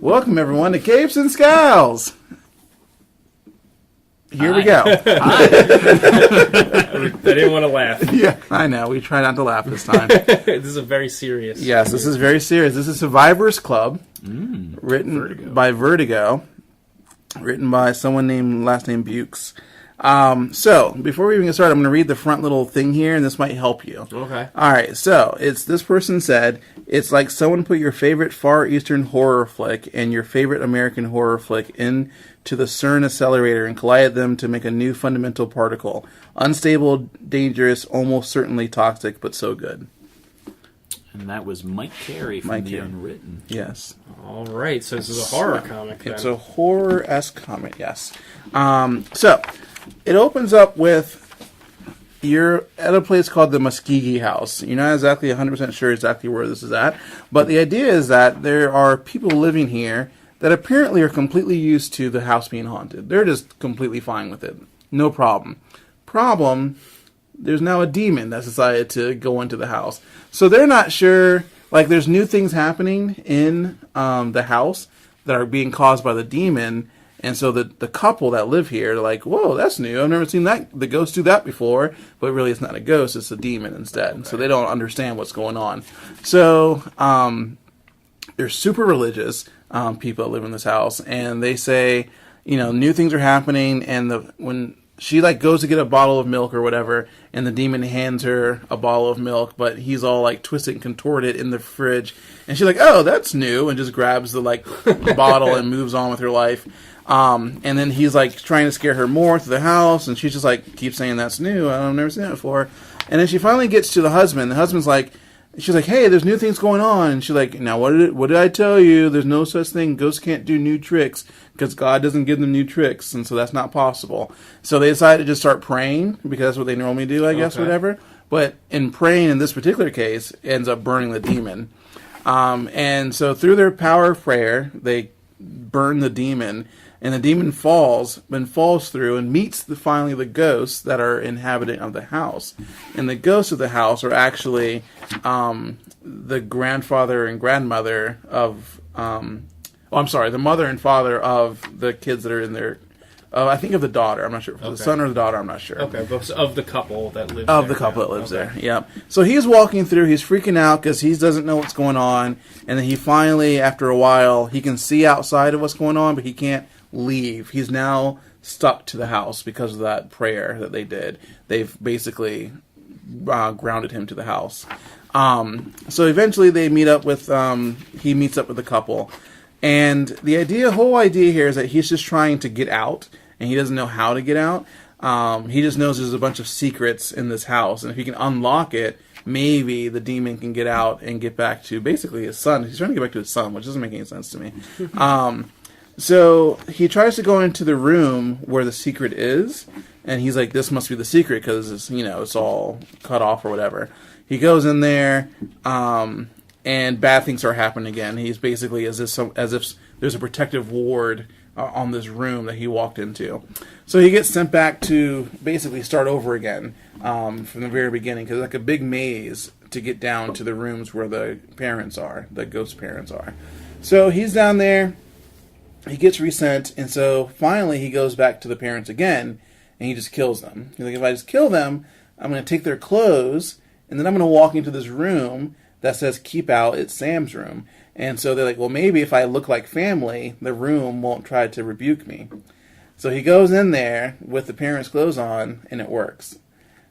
Welcome, everyone, to Capes and Scowls. Here we go. I didn't want to laugh. Yeah, I know. We try not to laugh this time. This is a very serious. Yes, this is very serious. This is Survivor's Club, written by Vertigo, written by someone named last name Bukes. So, before we even get started, I'm going to read the front little thing here, and this might help you. Okay. All right, so, this person said, it's like someone put your favorite Far Eastern horror flick and your favorite American horror flick into the CERN accelerator and collided them to make a new fundamental particle. Unstable, dangerous, almost certainly toxic, but so good. And that was Mike Carey from The Unwritten. Yes. All right, so this is a horror comic then. It's a horror-esque comic, yes. So, it opens up with, you're at a place called the Muskegee House. You're not exactly 100% sure exactly where this is at, but the idea is that there are people living here that apparently are completely used to the house being haunted. They're just completely fine with it. No problem. There's now a demon that's decided to go into the house. So they're not sure, like there's new things happening in the house that are being caused by the demon. And so the couple that live here, they're like, whoa, that's new. I've never seen that. The ghost do that before. But really, it's not a ghost. It's a demon instead. Okay. So they don't understand what's going on. So they're super religious people that live in this house. And they say, new things are happening. And when she goes to get a bottle of milk or whatever, and the demon hands her a bottle of milk, but he's all twisted and contorted in the fridge. And she's like, oh, that's new. And just grabs the bottle and moves on with her life. And then he's trying to scare her more through the house, and she's just keeps saying that's new. I've never seen that before. And then she finally gets to the husband. The husband's she's like, hey, there's new things going on. And she's like, now what did I tell you? There's no such thing. Ghosts can't do new tricks because God doesn't give them new tricks, and so that's not possible. So they decided to just start praying because that's what they normally do, I guess, whatever. But in praying in this particular case, ends up burning the demon. And so through their power of prayer, they burn the demon. And the demon falls through and meets finally the ghosts that are inhabitant of the house. And the ghosts of the house are actually the grandfather and grandmother of, the mother and father of the kids that are in there. I think of the daughter. I'm not sure if it's the son or the daughter. I'm not sure. Okay, but of the couple that lives there. Of the couple that lives there, yeah. So he's walking through. He's freaking out because he doesn't know what's going on. And then he finally, after a while, he can see outside of what's going on, but he can't leave. He's now stuck to the house because of that prayer that they did. They've basically grounded him to the house. So eventually they meet up with, he meets up with the couple. And the whole idea here is that he's just trying to get out, and he doesn't know how to get out. He just knows there's a bunch of secrets in this house, and if he can unlock it, maybe the demon can get out and get back to basically his son. He's trying to get back to his son, which doesn't make any sense to me. So he tries to go into the room where the secret is, and he's like, this must be the secret because it's all cut off or whatever. He goes in there, and bad things are happening again. He's basically as if there's a protective ward on this room that he walked into. So he gets sent back to basically start over again from the very beginning, because it's a big maze to get down to the rooms where the parents are, the ghost parents are. So he's down there. He gets resent, and so finally he goes back to the parents again, and he just kills them. He's like, if I just kill them, I'm going to take their clothes, and then I'm going to walk into this room that says, keep out, it's Sam's room. And so they're like, well, maybe if I look like family, the room won't try to rebuke me. So he goes in there with the parents' clothes on, and it works.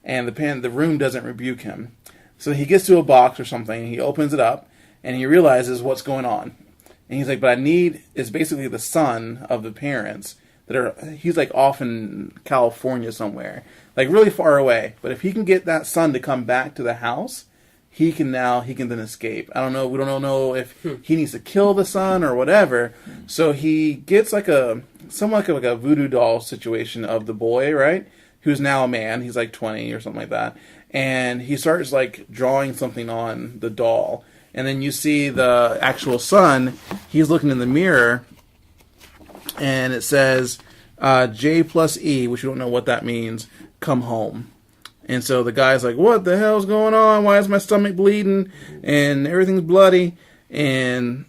And the room doesn't rebuke him. So he gets to a box or something, he opens it up, and he realizes what's going on. And he's like, but it's basically the son of the parents he's off in California somewhere, really far away. But if he can get that son to come back to the house, he can then escape. I don't know. We don't know if he needs to kill the son or whatever. So he gets somewhat like a voodoo doll situation of the boy, right? Who's now a man. He's 20 or something like that. And he starts drawing something on the doll. And then you see the actual son, he's looking in the mirror, and it says, J plus E, which you don't know what that means, come home. And so the guy's like, what the hell's going on? Why is my stomach bleeding? And everything's bloody. And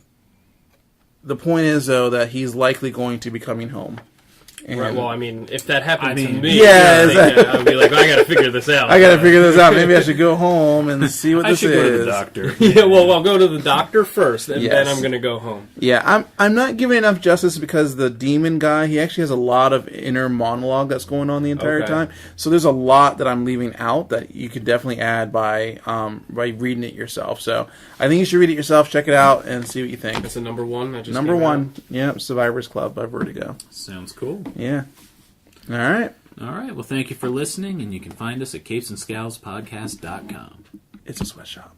the point is, though, that he's likely going to be coming home. And Right. Well, I mean, if that happened to mean, me, yeah, I'd be like, I got to figure this out. I got to figure this out. Maybe I should go home and see what I this should is. go to the doctor. Yeah. Well, I'll go to the doctor first, and Yes. then I'm going to go home. Yeah, I'm not giving enough justice because the demon guy, he actually has a lot of inner monologue that's going on the entire Okay. time. So there's a lot that I'm leaving out that you could definitely add by reading it yourself. So I think you should read it yourself, check it out, and see what you think. That's a number one. That just Number came one, yeah, Survivor's Club by Vertigo. Sounds cool. Yeah. All right. All right. Well, thank you for listening, and you can find us at capesandscowlspodcast.com. It's a sweatshop.